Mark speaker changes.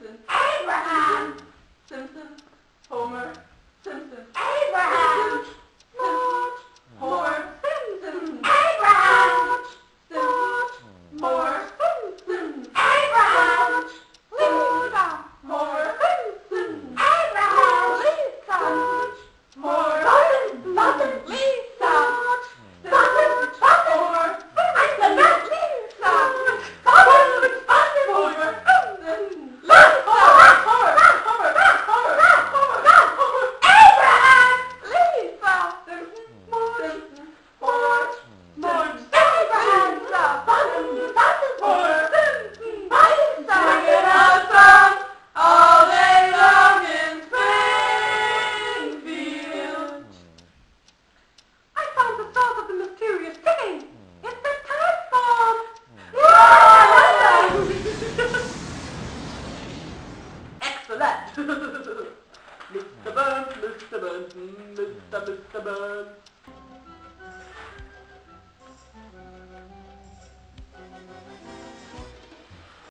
Speaker 1: Simpson, Abraham, Simpson, Homer, Simpson,
Speaker 2: Abraham,
Speaker 1: Simpson, Homer, Simpson,
Speaker 2: Abraham,
Speaker 1: Simpson, Homer, Simpson,
Speaker 2: Abraham,
Speaker 1: Lisa, Homer, Simpson,
Speaker 2: Abraham,
Speaker 1: Lisa, Homer,
Speaker 2: Button,
Speaker 1: Lisa,
Speaker 2: Button,
Speaker 1: Homer,
Speaker 2: and the next
Speaker 1: Lisa,
Speaker 2: Button,
Speaker 1: Homer, Simpson,
Speaker 2: Abraham,
Speaker 1: Lisa, Simpson, Simpson, Homer, Marge,
Speaker 2: Abraham,
Speaker 1: Lisa,
Speaker 2: Button,
Speaker 1: Homer, Simpson,
Speaker 2: Button,
Speaker 1: singing a song all day long in Springfield. I found the source of the mysterious singing. It's the time bomb. Excellent. Mr. Burns, Mr. Burns, Mr. Burns.